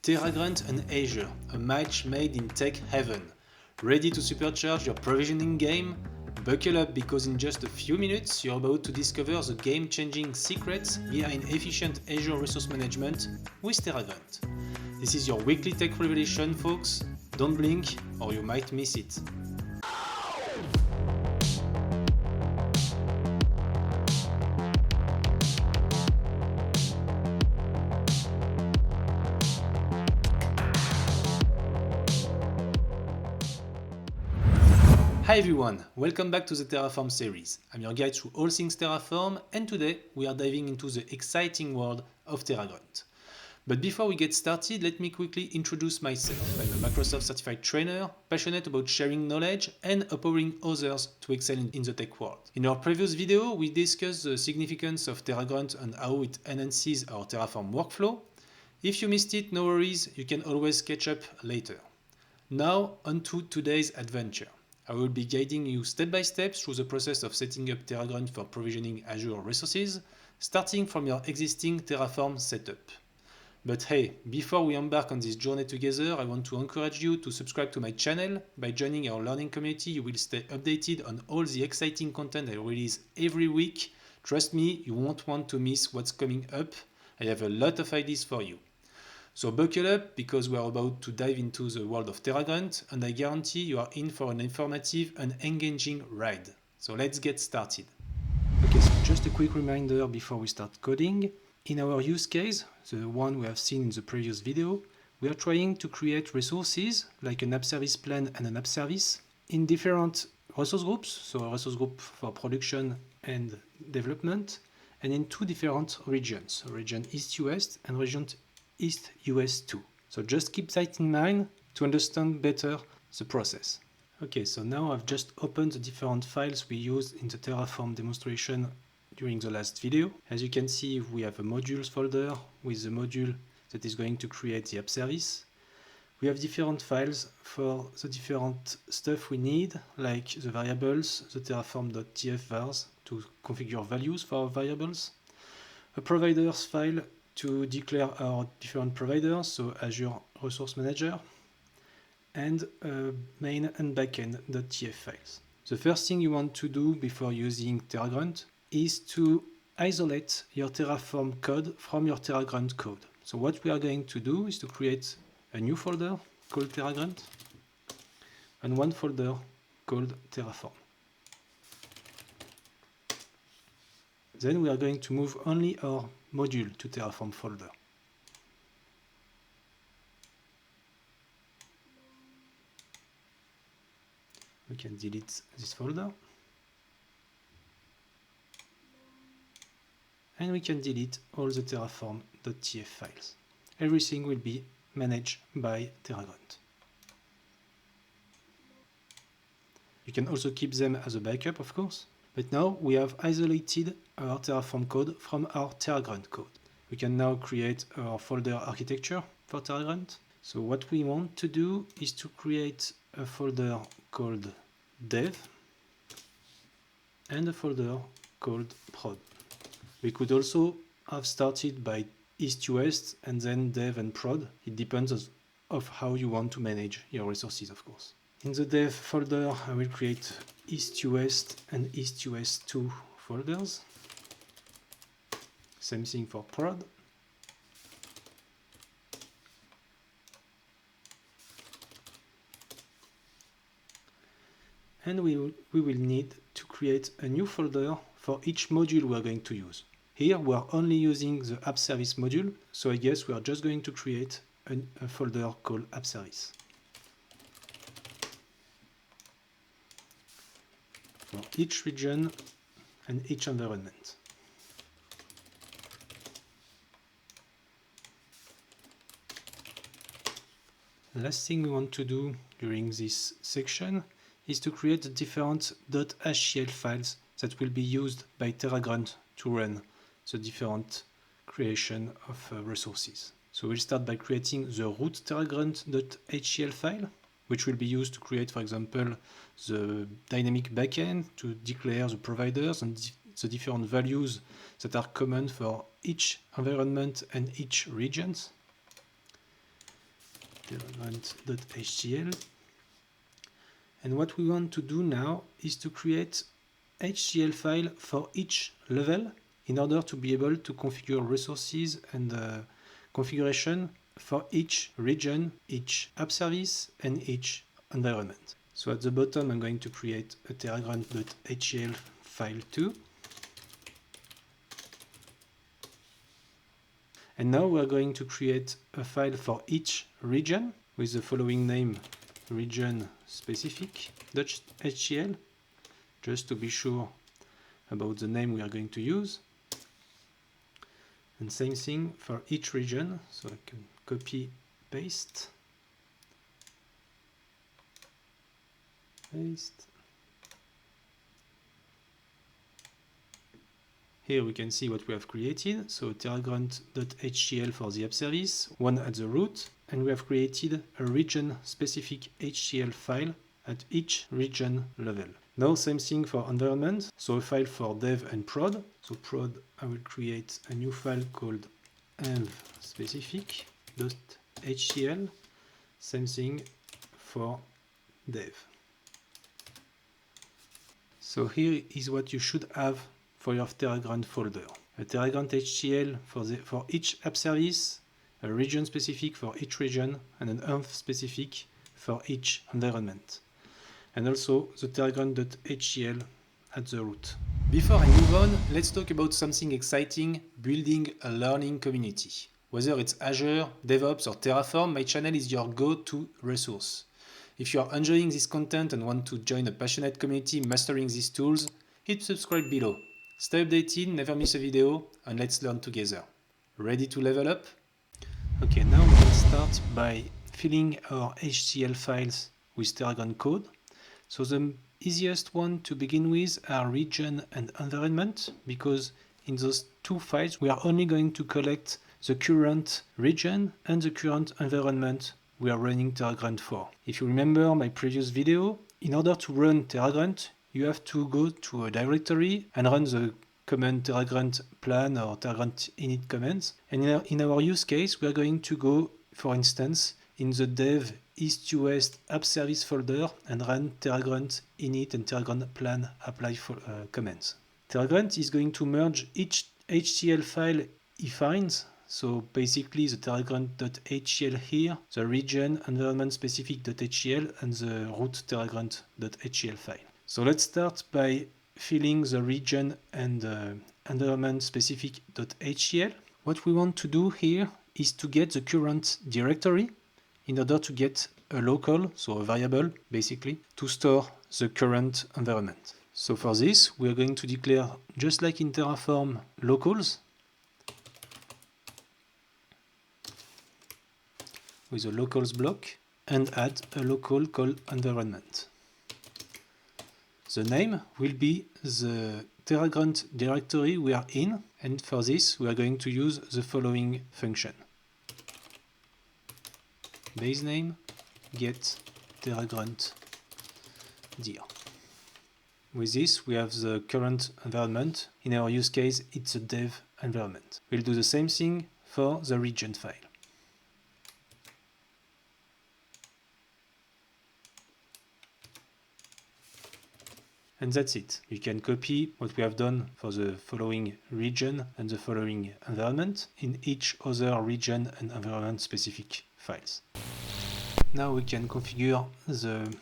Terragrunt and Azure, a match made in tech heaven. Ready to supercharge your provisioning game? Buckle up because in just a few minutes you're about to discover the game-changing secrets behind efficient Azure resource management with Terragrunt. This is your weekly tech revelation, folks. Don't blink or you might miss it. Hi everyone, welcome back to the Terraform series. I'm your guide through all things Terraform, and today we are diving into the exciting world of Terragrunt. But before we get started, let me quickly introduce myself. I'm a Microsoft certified trainer, passionate about sharing knowledge and empowering others to excel in the tech world. In our previous video, we discussed the significance of Terragrunt and how it enhances our Terraform workflow. If you missed it, no worries, you can always catch up later. Now, on to today's adventure. I will be guiding you step by step through the process of setting up Terragrunt for provisioning Azure resources, starting from your existing Terraform setup. But hey, before we embark on this journey together, I want to encourage you to subscribe to my channel. By joining our learning community, you will stay updated on all the exciting content I release every week. Trust me, you won't want to miss what's coming up. I have a lot of ideas for you. So buckle up because we are about to dive into the world of Terragrunt, and I guarantee you are in for an informative and engaging ride. So let's get started. Okay, so just a quick reminder before we start coding. In our use case, the one we have seen in the previous video, we are trying to create resources like an app service plan and an app service in different resource groups, so a resource group for production and development, and in two different regions, region East-West and region East US 2. So just keep that in mind to understand better the process. Okay, so now I've just opened the different files we used in the Terraform demonstration during the last video. As you can see, we have a modules folder with the module that is going to create the app service. We have different files for the different stuff we need, like the variables, the terraform.tf vars to configure values for our variables, a providers file to declare our different providers, so Azure Resource Manager, and main and backend.tf files. The first thing you want to do before using Terragrunt is to isolate your Terraform code from your Terragrunt code. So what we are going to do is to create a new folder called Terragrunt and one folder called Terraform. Then we are going to move only our module to Terraform folder. We can delete this folder. And we can delete all the terraform.tf files. Everything will be managed by Terragrunt. You can also keep them as a backup, of course. But now we have isolated our Terraform code from our Terragrunt code. We can now create our folder architecture for Terragrunt. So what we want to do is to create a folder called dev and a folder called prod. We could also have started by east to west and then dev and prod. It depends on how you want to manage your resources, of course. In the dev folder, I will create east to west and east to west 2 folders. Same thing for prod. And we will need to create a new folder for each module we are going to use. Here we are only using the app service module, so I guess we are just going to create a folder called app service. For each region and each environment. The last thing we want to do during this section is to create the different .html files that will be used by Terragrunt to run the different creation of resources. So we'll start by creating the root terragrunt.html file, which will be used to create, for example, the dynamic backend to declare the providers and the different values that are common for each environment and each region. terragrunt.htl. And what we want to do now is to create HCL file for each level in order to be able to configure resources and configuration for each region, each app service, and each environment. So at the bottom, I'm going to create a terragrunt.htl file too. And now we're going to create a file for each region with the following name, region specific.htl, just to be sure about the name we are going to use. And same thing for each region, so I can copy, paste. Here we can see what we have created. So terragrunt.htl for the app service, one at the root, and we have created a region-specific HCL file at each region level. Now same thing for environment, so a file for dev and prod. So prod, I will create a new file called env-specific.htl. Same thing for dev. So here is what you should have for your Terragrunt folder. A Terragrunt HCL for each app service, a region specific for each region, and an env specific for each environment. And also the Terragrunt.htl at the root. Before I move on, let's talk about something exciting, building a learning community. Whether it's Azure, DevOps, or Terraform, my channel is your go-to resource. If you are enjoying this content and want to join a passionate community mastering these tools, hit subscribe below. Stay updated, never miss a video, and let's learn together. Ready to level up? Okay, now we can start by filling our HCL files with Terragrunt code. So the easiest one to begin with are region and environment, because in those two files we are only going to collect the current region and the current environment we are running Terragrunt for. If you remember my previous video, in order to run Terragrunt, you have to go to a directory and run the command terragrunt plan or terragrunt init commands. And in our use case, we are going to go, for instance, in the dev east to west app service folder and run terragrunt init and terragrunt plan apply commands. Terragrunt is going to merge each HCL file he finds. So basically the terragrunt.htl here, the region environment specific.htl, and the root terragrunt.htl file. So let's start by filling the region and environment specific.htl. What we want to do here is to get the current directory in order to get a local, so a variable basically, to store the current environment. So for this, we are going to declare, just like in Terraform, locals with a locals block and add a local called environment. The name will be the Terragrunt directory we are in, and for this we are going to use the following function. Base name get terragrunt dir. With this we have the current environment. In our use case it's a dev environment. We'll do the same thing for the region file. And that's it. You can copy what we have done for the following region and the following environment in each other region and environment specific files. Now we can configure the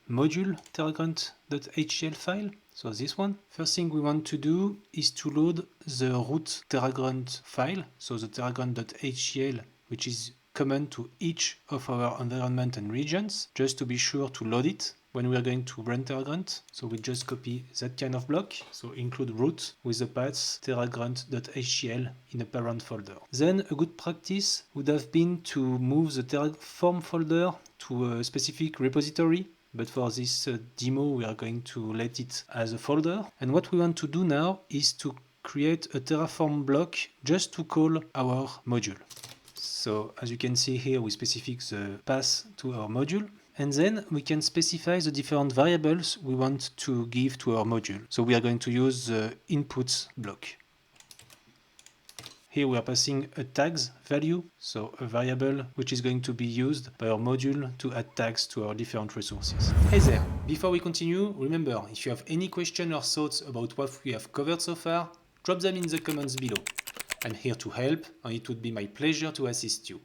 module terragrunt.htl file. So this one. First thing we want to do is to load the root terragrunt file. So the terragrunt.htl, which is common to each of our environment and regions, just to be sure to load it when we are going to run Terragrunt. So we just copy that kind of block, so include root with the path terragrunt.htl in a parent folder. Then a good practice would have been to move the Terraform folder to a specific repository, but for this demo we are going to let it as a folder. And what we want to do now is to create a Terraform block just to call our module. So as you can see here, we specify the path to our module. And then we can specify the different variables we want to give to our module. So we are going to use the inputs block. Here we are passing a tags value, so a variable which is going to be used by our module to add tags to our different resources. Hey there! Before we continue, remember, if you have any question or thoughts about what we have covered so far, drop them in the comments below. I'm here to help, and it would be my pleasure to assist you.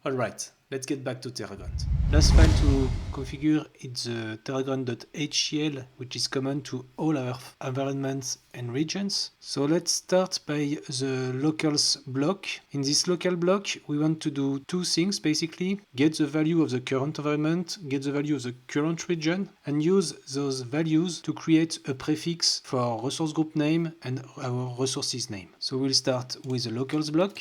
Alright, let's get back to Terragrunt. Last file to configure is the terragrunt.htl, which is common to all our environments and regions. So let's start by the locals block. In this local block, we want to do two things basically. Get the value of the current environment, get the value of the current region, and use those values to create a prefix for our resource group name and our resources name. So we'll start with the locals block.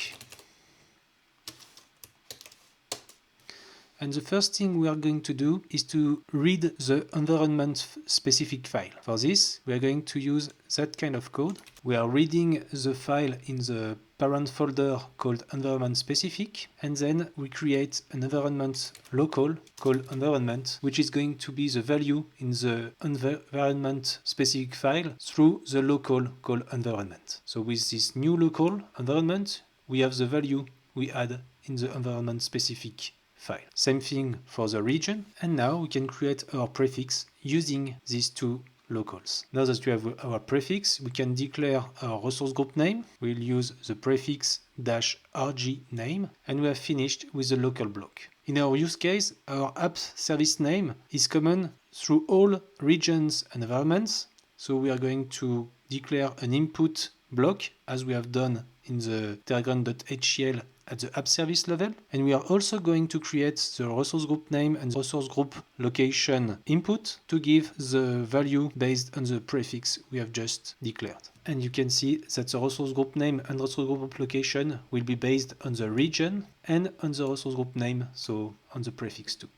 And the first thing we are going to do is to read the environment specific file. For this, we are going to use that kind of code. We are reading the file in the parent folder called environment specific, and then we create an environment local called environment, which is going to be the value in the environment specific file through the local called environment. So with this new local environment, we have the value we add in the environment specific file. Same thing for the region, and now we can create our prefix using these two locals. Now that we have our prefix, we can declare our resource group name. We'll use the prefix -rg name, and we have finished with the local block. In our use case, our app service name is common through all regions and environments, so we are going to declare an input block as we have done in the terragrunt.htl at the app service level, and we are also going to create the resource group name and resource group location input to give the value based on the prefix we have just declared. And you can see that the resource group name and resource group location will be based on the region and on the resource group name, so on the prefix too.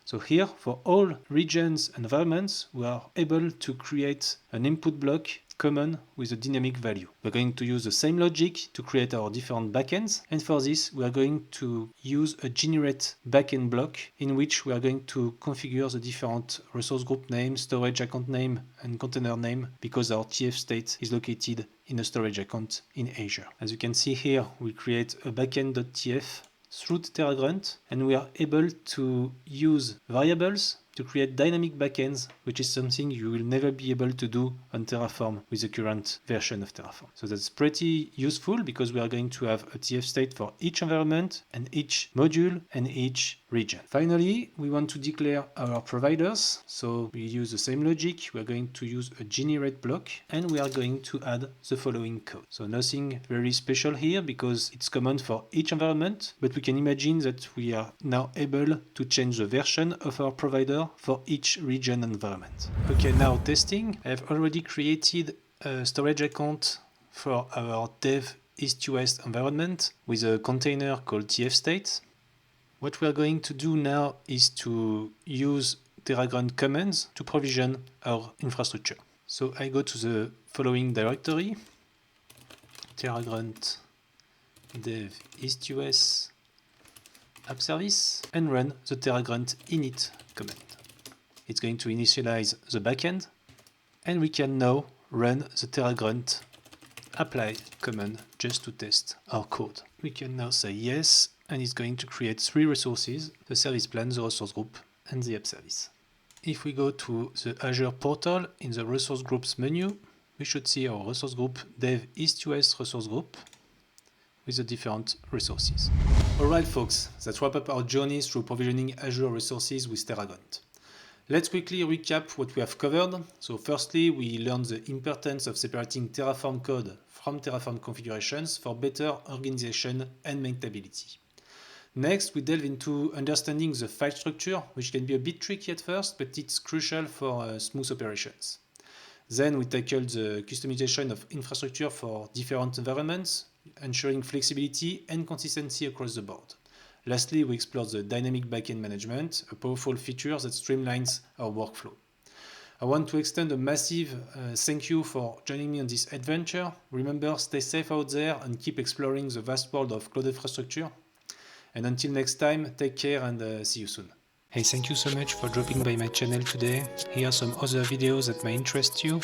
So here, for all regions and environments, we are able to create an input block common with a dynamic value. We're going to use the same logic to create our different backends, and for this we are going to use a generate backend block in which we are going to configure the different resource group name, storage account name, and container name because our TF state is located in a storage account in Azure. As you can see here, we create a backend.tf through the Terragrunt, and we are able to use variables to create dynamic backends, which is something you will never be able to do on Terraform with the current version of Terraform. So that's pretty useful because we are going to have a TF state for each environment and each module and each region. Finally, we want to declare our providers. So we use the same logic. We are going to use a generate block, and we are going to add the following code. So nothing very special here because it's common for each environment, but we can imagine that we are now able to change the version of our provider for each region and environment. Okay, now testing. I have already created a storage account for our dev east to west environment with a container called tfstate. What we are going to do now is to use Terragrunt commands to provision our infrastructure. So I go to the following directory, Terragrunt dev east to west app service, and run the Terragrunt init command. It's going to initialize the backend, and we can now run the Terragrunt apply command just to test our code. We can now say yes, and it's going to create three resources: the service plan, the resource group, and the app service. If we go to the Azure portal in the resource groups menu, we should see our resource group dev east to west resource group with the different resources. Alright folks, that wraps up our journey through provisioning Azure resources with Terragrunt. Let's quickly recap what we have covered. So firstly, we learned the importance of separating Terraform code from Terraform configurations for better organization and maintainability. Next, we delve into understanding the file structure, which can be a bit tricky at first, but it's crucial for smooth operations. Then we tackled the customization of infrastructure for different environments, ensuring flexibility and consistency across the board. Lastly, we explored the dynamic backend management, a powerful feature that streamlines our workflow. I want to extend a massive thank you for joining me on this adventure. Remember, stay safe out there and keep exploring the vast world of cloud infrastructure. And until next time, take care and see you soon. Hey, thank you so much for dropping by my channel today. Here are some other videos that may interest you.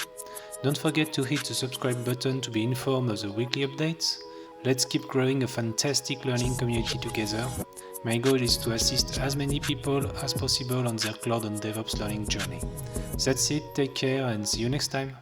Don't forget to hit the subscribe button to be informed of the weekly updates. Let's keep growing a fantastic learning community together. My goal is to assist as many people as possible on their cloud and DevOps learning journey. That's it, take care and see you next time.